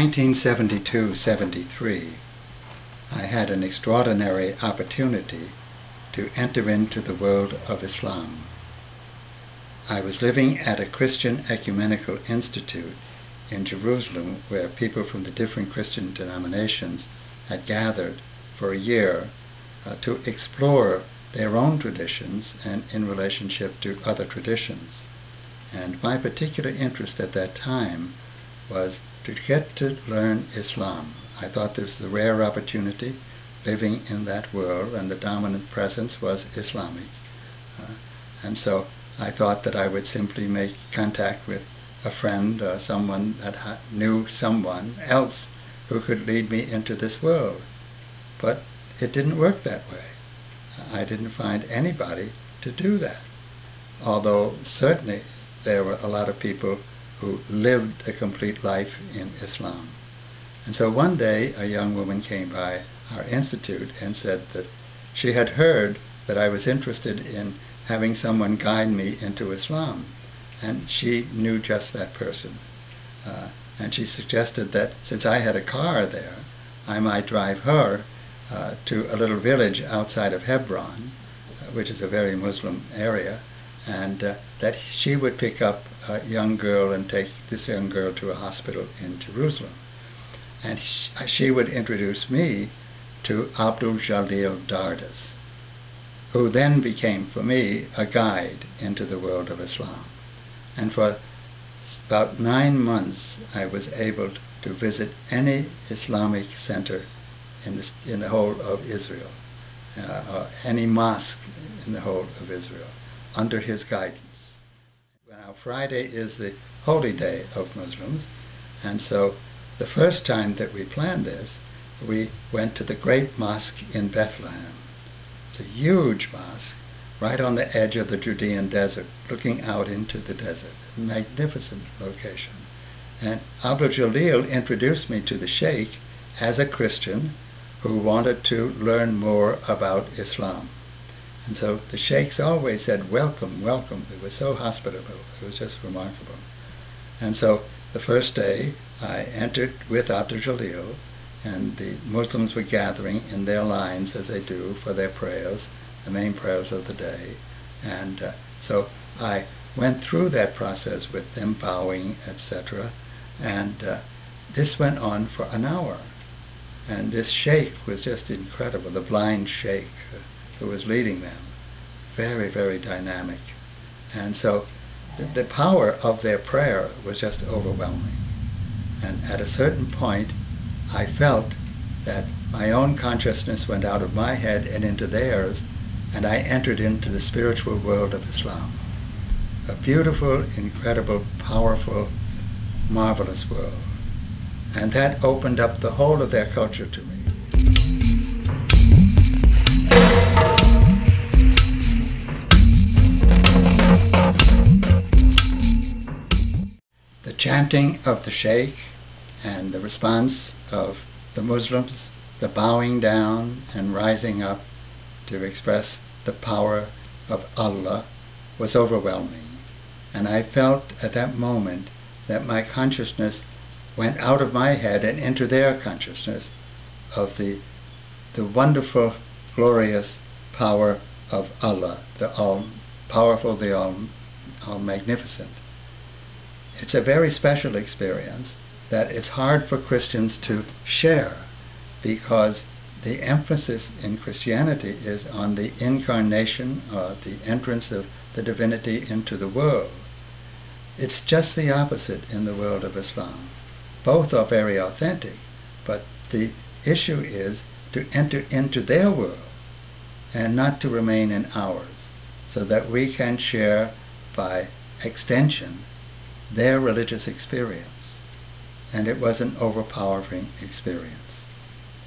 1972-73, I had an extraordinary opportunity to enter into the world of Islam. I was living at a Christian Ecumenical Institute in Jerusalem, where people from the different Christian denominations had gathered for a year to explore their own traditions and in relationship to other traditions. And my particular interest at that time was to get to learn Islam. I thought this was a rare opportunity living in that world, and the dominant presence was Islamic. And so I thought that I would simply make contact with a friend, someone that knew someone else who could lead me into this world. But it didn't work that way. I didn't find anybody to do that. Although certainly there were a lot of people who lived a complete life in Islam. And so one day a young woman came by our institute and said that she had heard that I was interested in having someone guide me into Islam. And she knew just that person. And she suggested that since I had a car there, I might drive her to a little village outside of Hebron, which is a very Muslim area, and that she would pick up a young girl and take this young girl to a hospital in Jerusalem. And she would introduce me to Abdul Jalil Dardas, who then became for me a guide into the world of Islam. And for about 9 months I was able to visit any Islamic center in the whole of Israel, or any mosque in the whole of Israel, under his guidance. Now Friday is the holy day of Muslims, and so the first time that we planned this, we went to the great mosque in Bethlehem. It's a huge mosque, right on the edge of the Judean desert, looking out into the desert. A magnificent location. And Abdul Jalil introduced me to the Sheikh as a Christian who wanted to learn more about Islam. And so the Sheikhs always said, "Welcome, welcome." They were so hospitable. It was just remarkable. And so the first day I entered with Abdul Jalil, and the Muslims were gathering in their lines as they do for their prayers, the main prayers of the day. And so I went through that process with them bowing, etc. And this went on for an hour. And this Sheikh was just incredible, the blind Sheikh who was leading them. Very, very dynamic. And so the power of their prayer was just overwhelming. And at a certain point, I felt that my own consciousness went out of my head and into theirs, and I entered into the spiritual world of Islam. A beautiful, incredible, powerful, marvelous world. And that opened up the whole of their culture to me. The chanting of the Sheikh and the response of the Muslims, the bowing down and rising up to express the power of Allah, was overwhelming. And I felt at that moment that my consciousness went out of my head and into their consciousness of the wonderful, glorious power of Allah, the all-powerful, the all-magnificent. It's a very special experience that it's hard for Christians to share, because the emphasis in Christianity is on the incarnation, or the entrance of the divinity into the world. It's just the opposite in the world of Islam. Both are very authentic, but the issue is to enter into their world and not to remain in ours, so that we can share by extension their religious experience. And it was an overpowering experience.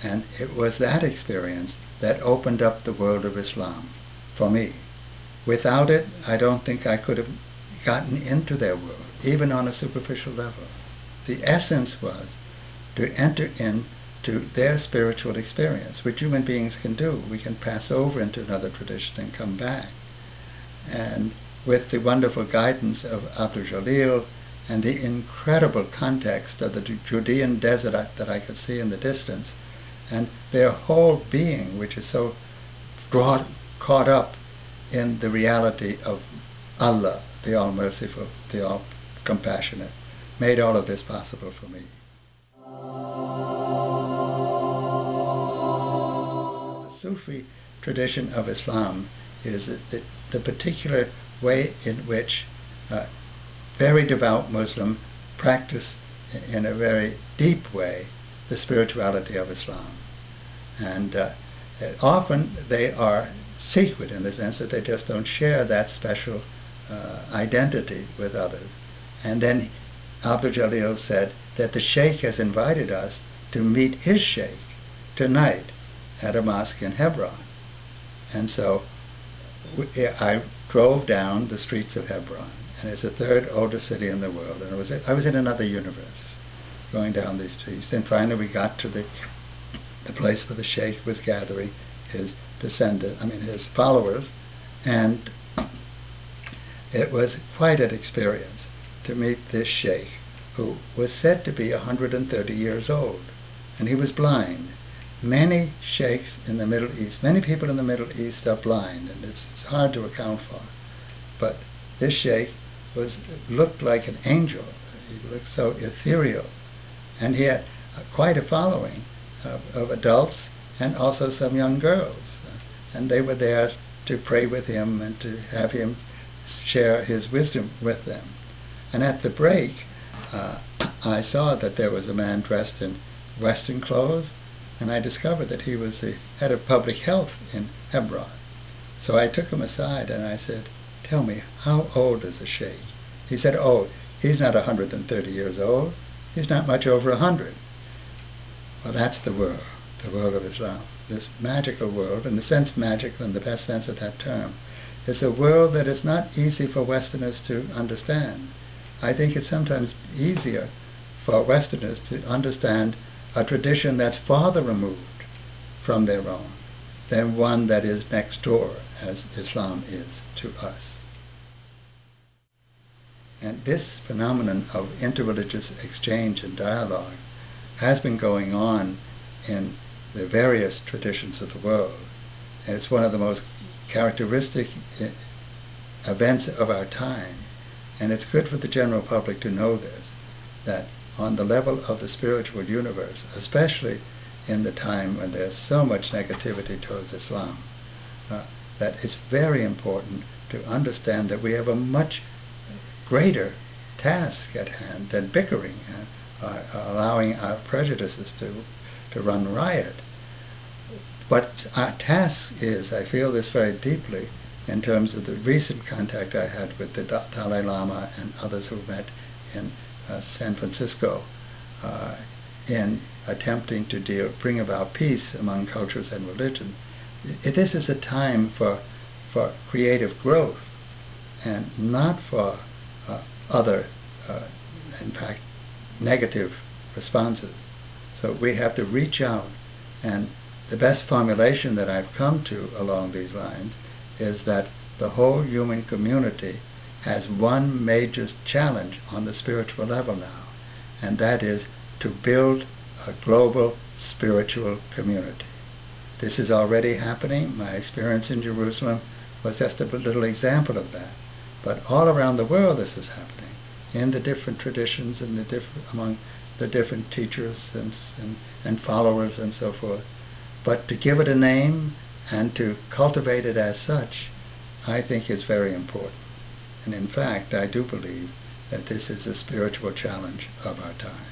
And it was that experience that opened up the world of Islam for me. Without it, I don't think I could have gotten into their world, even on a superficial level. The essence was to enter into their spiritual experience, which human beings can do. We can pass over into another tradition and come back. And with the wonderful guidance of Abdul Jalil and the incredible context of the Judean desert that I could see in the distance, and their whole being, which is so caught up in the reality of Allah, the All-Merciful, the All-Compassionate, made all of this possible for me. The Sufi tradition of Islam is the particular way in which very devout Muslims practice in a very deep way the spirituality of Islam. And often they are secret in the sense that they just don't share that special identity with others. And then Abdul Jalil said that the Sheikh has invited us to meet his Sheikh tonight at a mosque in Hebron. And so I drove down the streets of Hebron, and it's the third oldest city in the world, and I was in another universe going down these streets. And finally we got to the place where the Sheikh was gathering his his followers, and it was quite an experience to meet this Sheikh, who was said to be 130 years old, and he was blind. Many sheikhs in the Middle East, many people in the Middle East are blind, and it's hard to account for. But this sheikh looked like an angel. He looked so ethereal. And he had quite a following of adults and also some young girls. And they were there to pray with him and to have him share his wisdom with them. And at the break, I saw that there was a man dressed in Western clothes, and I discovered that he was the head of public health in Hebron. So I took him aside and I said, "Tell me, how old is the Sheikh?" He said, "Oh, he's not 130 years old. He's not much over 100. Well, that's the world of Islam. This magical world, in the sense magical in the best sense of that term, is a world that is not easy for Westerners to understand. I think it's sometimes easier for Westerners to understand a tradition that's farther removed from their own than one that is next door, as Islam is to us. And this phenomenon of interreligious exchange and dialogue has been going on in the various traditions of the world. And it's one of the most characteristic events of our time. And it's good for the general public to know this, that on the level of the spiritual universe, especially in the time when there's so much negativity towards Islam, that it's very important to understand that we have a much greater task at hand than bickering, allowing our prejudices to run riot. What our task is, I feel this very deeply in terms of the recent contact I had with the Dalai Lama and others who met in San Francisco in attempting to bring about peace among cultures and religion. This is a time for creative growth and not for other, in fact, negative responses. So we have to reach out, and the best formulation that I've come to along these lines is that the whole human community has one major challenge on the spiritual level now, and that is to build a global spiritual community. This is already happening. My experience in Jerusalem was just a little example of that. But all around the world this is happening, in the different traditions and among the different teachers and followers and so forth. But to give it a name and to cultivate it as such, I think is very important. And in fact, I do believe that this is a spiritual challenge of our time.